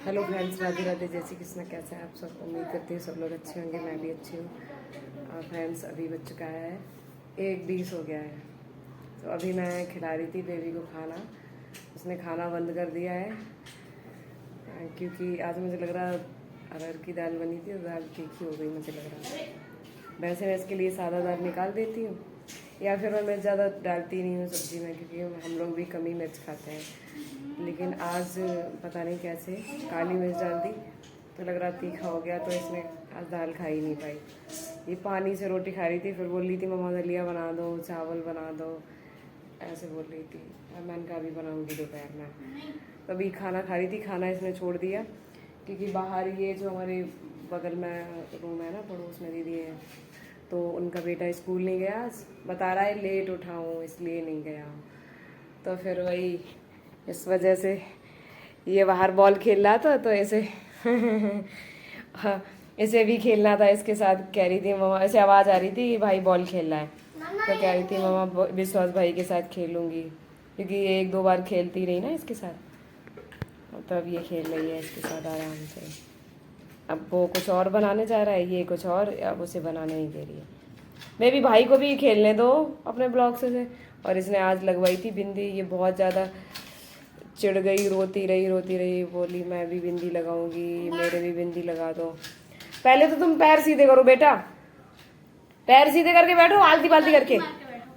Hello friends, Radhe Radhe. जय श्री कृष्ण। कैसे हैं आप सब? उम्मीद करती हूँ सब लोग अच्छे होंगे। मैं भी अच्छी हूँ। फ्रेंड्स, अभी बज चुका है 1:20 हो गया है। तो अभी मैं खिला रही थी बेबी को खाना। उसने खाना बंद कर दिया है क्योंकि आज मुझे लग रहा अरहर की दाल बनी थी और दाल तीखी हो गई मुझे लग रहा। वैसे मैं इसके लिए सादा दाल निकाल देती हूँ या फिर मैं मिर्च ज़्यादा डालती नहीं हूँ सब्ज़ी में, क्योंकि हम लोग भी कम ही मिर्च खाते हैं। लेकिन आज पता नहीं कैसे काली मिर्च डाल दी तो लग रहा तीखा हो गया, तो इसने आज दाल खा ही नहीं पाई। ये पानी से रोटी खा रही थी, फिर बोल रही थी मम्मा दलिया बना दो, चावल बना दो, ऐसे बोल रही थी। और मैंने कहा अभी बनाऊँगी दोपहर में। तभी खाना खा रही थी, खाना इसने छोड़ दिया क्योंकि बाहर ये जो हमारे बगल में रूम है ना, पड़ोस में दीदी है, तो उनका बेटा स्कूल नहीं गया। बता रहा है लेट उठा हूँ इसलिए नहीं गया। तो फिर वही इस वजह से ये बाहर बॉल खेल रहा था, तो ऐसे हाँ, इसे भी खेलना था इसके साथ। कह रही थी मम्मा, ऐसे आवाज़ आ रही थी कि भाई बॉल खेल रहा है, तो कह रही थी मम्मा विश्वास भाई के साथ खेलूँगी, क्योंकि ये 1-2 बार खेलती रही ना इसके साथ। तो अब ये खेल रही है इसके साथ आराम से। अब वो कुछ और बनाने जा रहा है, ये कुछ और, अब उसे बनाने नहीं दे रही है। मैं भी भाई को भी खेलने दो अपने ब्लॉक से। और इसने आज लगवाई थी बिंदी, ये बहुत ज़्यादा चिढ़ गई, रोती रही, बोली मैं भी बिंदी लगाऊंगी, मेरे भी बिंदी लगा दो। पहले तो तुम पैर सीधे करो बेटा, पैर सीधे करके बैठो, आलती पालती करके,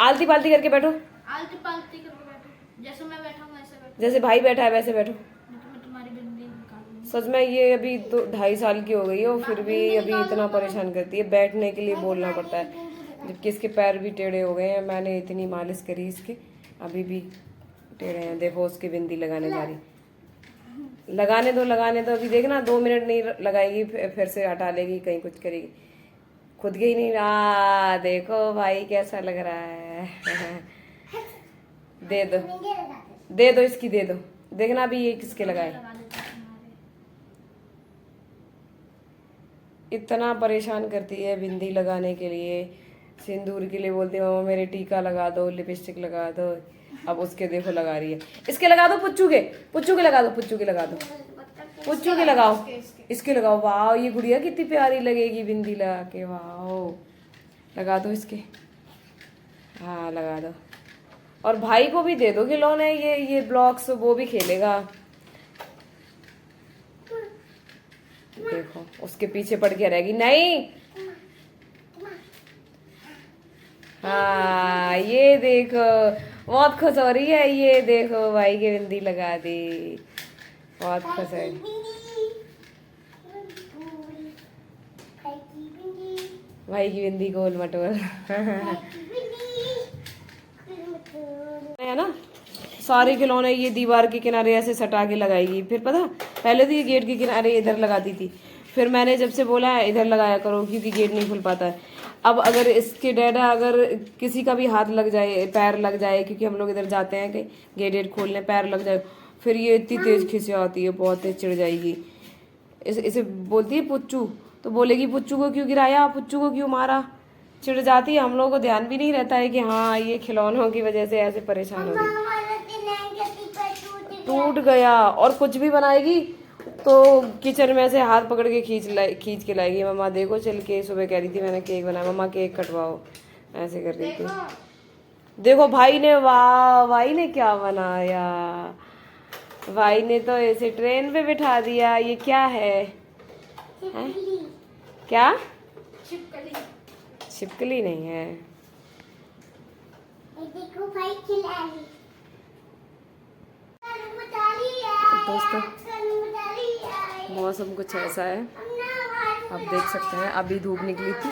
आलती पालती करके बैठो, आलती पालती करके बैठो। जैसे मैं बैठा हूँ वैसे बैठो। जैसे भाई बैठा है वैसे बैठो। मैं तुम्हारी बिंदी निकालूंगी। सच में ये अभी तो 2.5 साल की हो गई है, फिर भी अभी इतना परेशान करती है। बैठने के लिए बोलना पड़ता है, जबकि इसके पैर भी टेढ़े हो गए हैं। मैंने इतनी मालिश करी इसके, अभी भी टेढ़े हैं। देखो उसकी बिंदी लगाने जा रही। लगाने दो अभी देखना, 2 मिनट नहीं लगाएगी फिर से हटा लेगी, कहीं कुछ करेगी। खुद के ही नहीं। देखो भाई कैसा लग रहा है। दे दो, दे दो इसकी, दे दो। देखना अभी ये किसके लगाए। इतना परेशान करती है बिंदी लगाने के लिए, सिंदूर के लिए बोलती है मम्मा मेरे टीका लगा दो, लिपस्टिक लगा दो। अब उसके देखो लगा रही है। इसके लगा दो, पुच्चू के लगा दो, पुच्चू के लगा दो, पुच्चू के लगाओ, इसके लगाओ। वाह, ये गुड़िया कितनी प्यारी लगेगी बिंदी लगा के। वाह, लगा दो इसके। हाँ लगा दो। और भाई को भी दे दो खिलौने, ये ब्लॉक्स, वो भी खेलेगा। देखो उसके पीछे पड़ के रहेगी। नहीं, हाँ ये देखो बहुत खुश हो रही है। ये देखो भाई की बिंदी लगा दी, बहुत खुश है। भाई की बिंदी गोल मटोल है ना। सारे खिलौने ये दीवार के किनारे ऐसे सटा के लगाएगी। फिर पता, पहले तो ये गेट के किनारे इधर लगाती थी, फिर मैंने जब से बोला है इधर लगाया करो क्योंकि गेट नहीं खुल पाता है। अब अगर इसके डैडा, अगर किसी का भी हाथ लग जाए, पैर लग जाए, क्योंकि हम लोग इधर जाते हैं कि गेट खोलने, पैर लग जाए, फिर ये इतनी तेज खिंचे आती है, बहुत तेज चिढ़ जाएगी। इसे बोलती है पुच्चू, तो बोलेगी पुच्चू को क्यों गिराया, पुच्चू को क्यों मारा, चिढ़ जाती है। हम लोगों को ध्यान भी नहीं रहता है कि हाँ ये खिलौनों की वजह से ऐसे परेशान हो रही। टूट गया। और कुछ भी बनाएगी तो किचन में से हाथ पकड़ के खींच के लाएगी। मम्मा देखो चल के, सुबह कह रही थी मैंने केक बनाया, मम्मा केक कटवाओ, ऐसे कर रही थी। देखो भाई ने, वाह भाई ने क्या बनाया। भाई ने तो ऐसे ट्रेन पे बिठा दिया। ये क्या है? क्या? छिपकली नहीं है। देखो भाई खिला दोस्तों मौसम कुछ ऐसा है, आप देख सकते हैं। अभी धूप निकली थी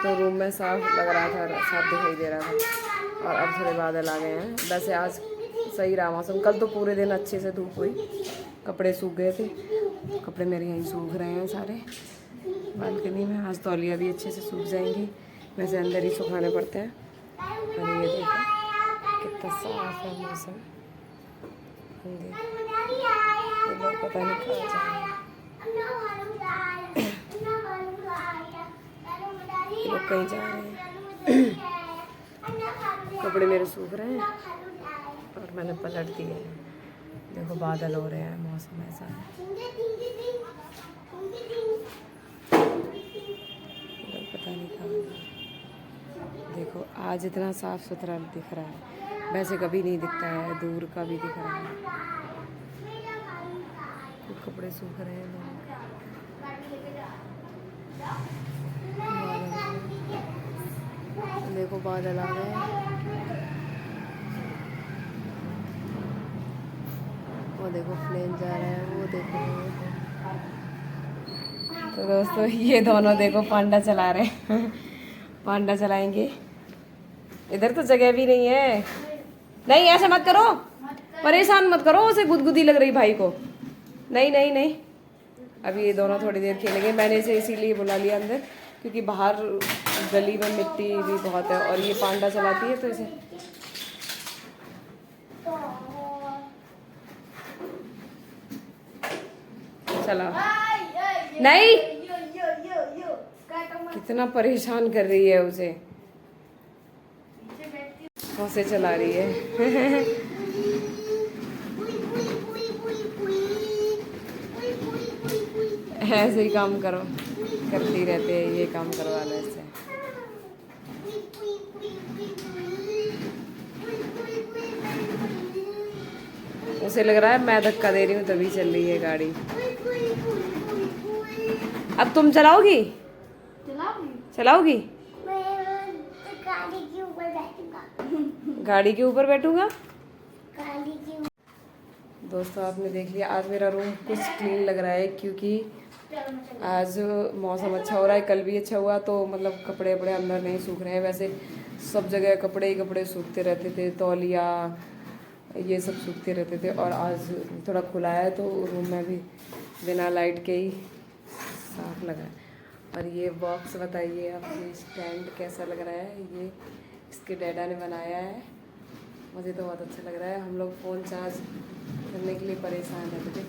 तो रूम में साफ लग रहा था, साफ दिखाई दे रहा था, और अब थोड़े बादल आ गए हैं। वैसे आज सही रहा मौसम। कल तो पूरे दिन अच्छे से धूप हुई, कपड़े सूख गए थे। कपड़े मेरे यहीं सूख रहे हैं सारे बालकनी में। आज तौलिया भी अच्छे से सूख जाएंगी, वैसे अंदर ही सुखाने पड़ते हैं। और ये देखो कितना साफ है मौसम। ये लोग पता नहीं कहाँ जा रहे हैं, ये लोग कहीं जा रहे हैं। कपड़े मेरे सूख रहे हैं और मैंने पलट दिए हैं। देखो बादल हो रहे हैं, मौसम ऐसा है। नहीं कहाँ। देखो आज इतना साफ सुथरा दिख रहा है, वैसे कभी नहीं दिखता है, दूर का भी दिख रहा है। कुछ कपड़े सूख रहे हैं लोगों के। देखो बादल आ गए हैं। वो देखो प्लेन जा रहा है, वो देखो। तो दोस्तों ये दोनों देखो पांडा चला रहे हैं। पांडा चलाएंगे। इधर तो जगह भी नहीं है। नहीं ऐसे मत करो, परेशान मत करो, उसे गुदगुदी लग रही भाई को। नहीं नहीं नहीं, अभी ये दोनों थोड़ी देर खेलेंगे। मैंने इसे इसीलिए बुला लिया अंदर क्योंकि बाहर गली में मिट्टी भी बहुत है और ये पांडा चलाती है तो इसे चला नहीं। कितना परेशान कर रही है उसे, उसे चला रही है। ऐसे ही काम करो, करती रहते हैं, ये काम करवा लो इससे। उसे लग रहा है मैं धक्का दे रही हूँ तभी चल रही है गाड़ी। अब तुम चलाओगी? चलाओगी? गाड़ी के ऊपर बैठूंगा। दोस्तों आपने देख लिया, आज मेरा रूम कुछ क्लीन लग रहा है क्योंकि आज मौसम अच्छा हो रहा है। कल भी अच्छा हुआ तो मतलब कपड़े वपड़े अंदर नहीं सूख रहे हैं। वैसे सब जगह कपड़े ही कपड़े सूखते रहते थे, तौलिया ये सब सूखते रहते थे। और आज थोड़ा खुला है तो रूम में भी बिना लाइट के ही साफ लगा है। और ये बॉक्स बताइए आपके स्टैंड कैसा लग रहा है? ये इसके डैडा ने बनाया है, मुझे तो बहुत अच्छा लग रहा है। हम लोग फ़ोन चार्ज करने के लिए परेशान रहते थे,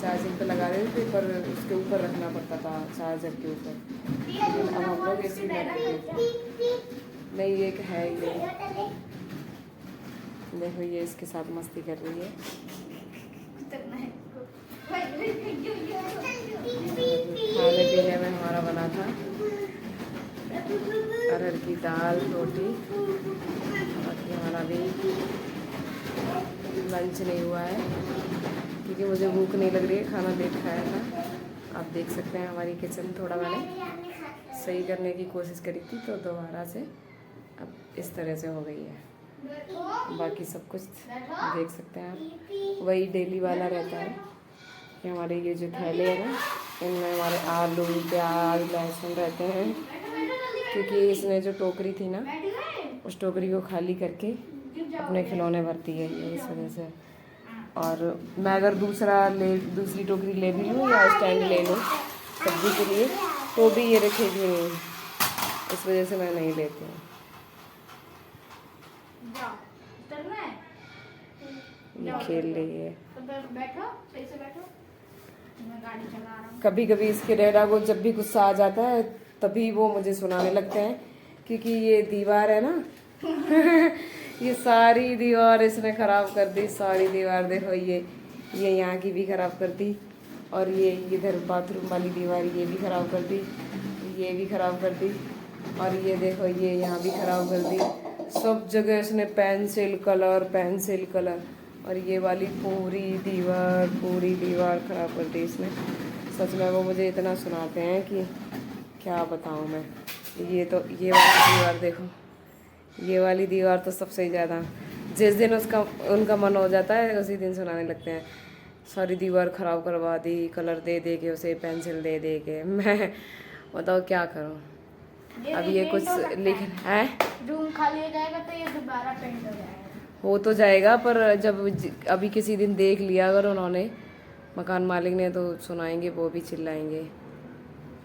चार्जिंग पे लगा देते थे पर उसके ऊपर रखना पड़ता था, चार्जर के ऊपर। लेकिन अब हम लोग इसी में नहीं, ये है ये देखो, ये इसके साथ मस्ती कर रही है। खाने पीने में हमारा बना था अरहर की दाल, रोटी। बाकी हमारा भी लंच नहीं हुआ है क्योंकि मुझे भूख नहीं लग रही है, खाना लेट खाया था। आप देख सकते हैं हमारी किचन थोड़ा मैंने सही करने की कोशिश करी थी तो दोबारा से अब इस तरह से हो गई है। बाकी सब कुछ देख सकते हैं आप, वही डेली वाला रहता है कि हमारे ये जो थैले हैं ना, इनमें हमारे आलू, प्याज, लहसुन रहते हैं। क्योंकि इसने जो टोकरी थी ना, उस टोकरी को खाली करके अपने खिलौने भरती है ये, इस वजह से। और मैं अगर दूसरी टोकरी ले भी लूँ या स्टैंड ले लूँ सब्जी के लिए तो भी ये रखेगी नहीं, इस वजह से मैं नहीं लेती हूँ। ये खेल रही है। कभी कभी इसके डैडा को जब भी गुस्सा आ जाता है तभी वो मुझे सुनाने लगते हैं क्योंकि ये दीवार है ना ये सारी दीवार इसने ख़राब कर दी, सारी दीवार देखो, ये यहाँ की भी ख़राब कर दी और ये इधर बाथरूम वाली दीवार ये भी ख़राब कर दी, ये भी ख़राब कर दी और ये देखो ये यहाँ भी ख़राब कर दी। सब जगह इसने पेंसिल कलर और ये वाली पूरी दीवार ख़राब कर दी इसने। सच में वो मुझे इतना सुनाते हैं कि क्या बताऊँ मैं। ये वाली दीवार देखो, ये वाली दीवार तो सबसे ज़्यादा, जिस दिन उनका मन हो जाता है उसी दिन सुनाने लगते हैं। सारी दीवार ख़राब करवा दी, कलर दे के उसे, पेंसिल दे के। मैं बताओ क्या करूँ। अब ये कुछ लिख है, रूम खाली हो जाएगा तो ये दोबारा पेंट हो जाएगा। हो तो जाएगा पर जब अभी किसी दिन देख लिया अगर उन्होंने, मकान मालिक ने, तो सुनाएंगे, वो भी चिल्लाएंगे,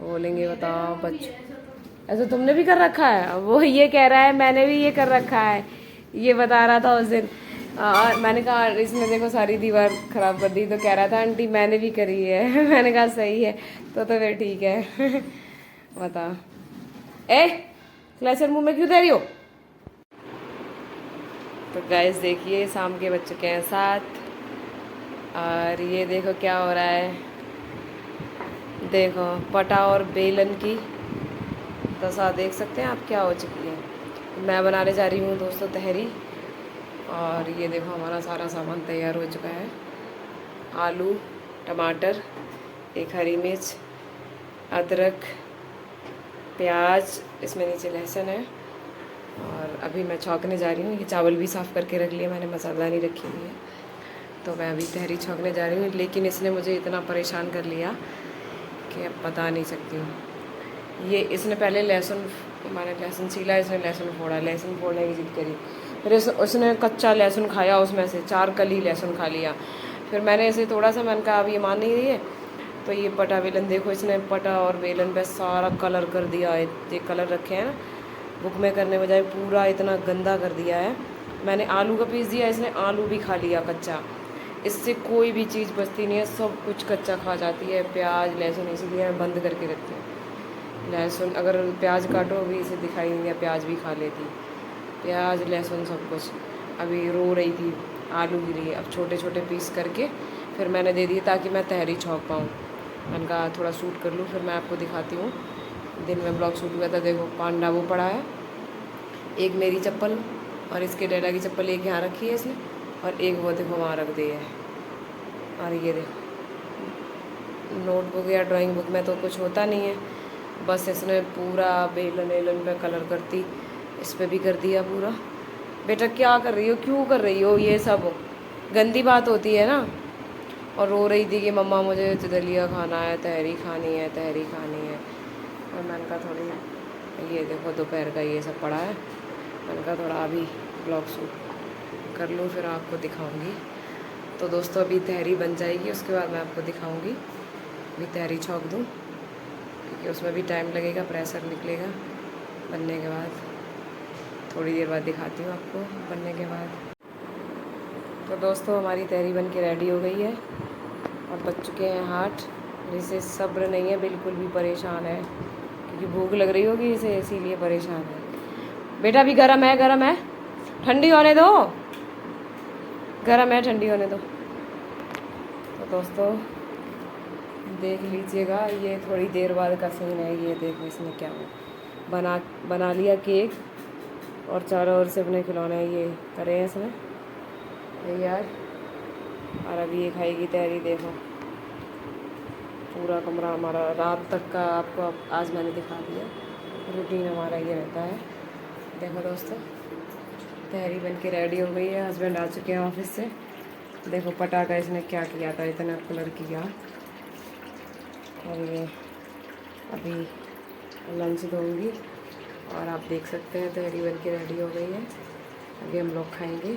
बोलेंगे बताओ बच्चों ऐसा तुमने भी कर रखा है। वो ये कह रहा है मैंने भी ये कर रखा है, ये बता रहा था उस दिन। और मैंने कहा इसने देखो सारी दीवार ख़राब कर दी, तो कह रहा था आंटी मैंने भी करी है। मैंने कहा सही है तो फिर ठीक है। बता क्लचर मुंह में क्यों दे रही हो। तो गाइस देखिए शाम के बज चुके हैं 7 और ये देखो क्या हो रहा है। देखो पटा और बेलन की दशा देख सकते हैं आप क्या हो चुकी है। मैं बनाने जा रही हूँ दोस्तों तहरी, और ये देखो हमारा सारा सामान तैयार हो चुका है। आलू, टमाटर, एक हरी मिर्च, अदरक, प्याज, इसमें नीचे लहसुन है। और अभी मैं छौंकने जा रही हूँ। ये चावल भी साफ़ करके रख लिया मैंने, मसाला नहीं रखी हुई है, तो मैं अभी तहरी छौंकने जा रही हूँ। लेकिन इसने मुझे इतना परेशान कर लिया कि अब बता नहीं सकती हूँ। ये इसने पहले मैंने लहसुन छीला, इसने लहसुन फोड़ा, लहसुन फोड़ने की जिद करी, फिर उसने कच्चा लहसुन खाया, उसमें से 4 कली लहसुन खा लिया। फिर मैंने इसे थोड़ा सा, मैंने कहा अब ये मान नहीं रही है, तो ये पटा बेलन देखो, इसने पटा और बेलन पे सारा कलर कर दिया है। ये कलर रखे हैं ना बुक में करने बजाय, पूरा इतना गंदा कर दिया है। मैंने आलू का पीस दिया, इसने आलू भी खा लिया कच्चा। इससे कोई भी चीज़ बचती नहीं है, सब कुछ कच्चा खा जाती है। प्याज, लहसुन, इसीलिए मैं बंद करके रखती हूँ। लहसुन अगर प्याज काटो भी इसे दिखाई नहीं दिया, प्याज भी खा लेती, प्याज लहसुन सब कुछ। अभी रो रही थी आलू के लिए, अब छोटे छोटे पीस करके फिर मैंने दे दिए ताकि मैं तहरी छौंक पाऊँ। मैंने कहा थोड़ा शूट कर लूँ, फिर मैं आपको दिखाती हूँ। दिन में ब्लॉग शूट हुआ था। देखो पांडा वो पड़ा है, एक मेरी चप्पल और इसके डैडा की चप्पल एक यहाँ रखी है इसने, और एक वो देखो वहाँ रख दी है। और ये देखो नोटबुक या ड्राइंग बुक में तो कुछ होता नहीं है, बस इसने पूरा बेलन वेलन पे कलर करती, इस पर भी कर दिया पूरा। बेटा क्या कर रही हो, क्यों कर रही हो, ये सब गंदी बात होती है ना। और रो रही थी कि मम्मा मुझे दलिया खाना है, तहरी खानी है, तहरी खानी है। और मैंने कहा थोड़ी, ये देखो दोपहर का ये सब पड़ा है, मैंने कहा थोड़ा अभी ब्लॉग शूट कर लूँ फिर आपको दिखाऊंगी। तो दोस्तों अभी तहरी बन जाएगी, उसके बाद मैं आपको दिखाऊंगी। अभी तहरी छौंक दूँ क्योंकि उसमें भी टाइम लगेगा, प्रेशर निकलेगा बनने के बाद। थोड़ी देर बाद दिखाती हूँ आपको बनने के बाद। तो दोस्तों हमारी तहरी बन के रेडी हो गई है और बच चुके हैं 8। जिसे सब्र नहीं है, बिल्कुल भी परेशान है क्योंकि भूख लग रही होगी इसे, इसीलिए परेशान है। बेटा अभी गरम है, गरम है, ठंडी होने दो, गरम है, ठंडी होने दो। तो दोस्तों देख लीजिएगा, ये थोड़ी देर बाद का सीन है। ये देखो इसने क्या बना लिया केक, और चारों ओर से अपने खिलौने ये करे हैं इसने यार। और अभी ये खाएगी तहरी। देखो पूरा कमरा हमारा रात तक का आपको आज मैंने दिखा दिया, रूटीन हमारा ये रहता है। देखो दोस्तों तहरी बन के रेडी हो गई है, हस्बैंड आ चुके हैं ऑफिस से। देखो पटाखा इसने क्या किया था, इतना कलर किया। और ये अभी लंच दूँगी और आप देख सकते हैं तहरी बन के रेडी हो गई है। अभी हम लोग खाएंगे।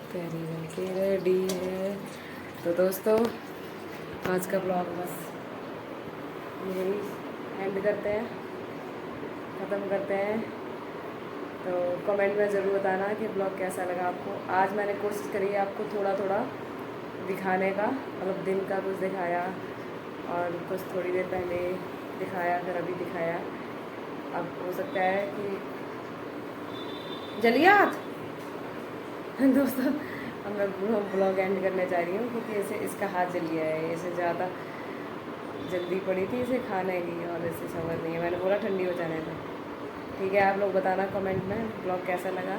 तहरी बन के रेडी है। तो दोस्तों आज का ब्लॉग बस यही एंड करते हैं, ख़त्म करते हैं। तो कमेंट में ज़रूर बताना कि ब्लॉग कैसा लगा आपको। आज मैंने कोशिश करी है आपको थोड़ा थोड़ा दिखाने का, मतलब दिन का कुछ दिखाया और कुछ थोड़ी देर पहले दिखाया, फिर अभी दिखाया। अब हो सकता है कि जलिए हाथ दोस्तों अब मैं ब्लॉग एंड करने जा रही हूँ क्योंकि इसे इसका हाथ जल गया है। इसे ज़्यादा जल्दी पड़ी थी इसे खाने की और इसे समझ नहीं है। मैंने बोला ठंडी हो जाने दो। ठीक है, आप लोग बताना कमेंट में ब्लॉग कैसा लगा।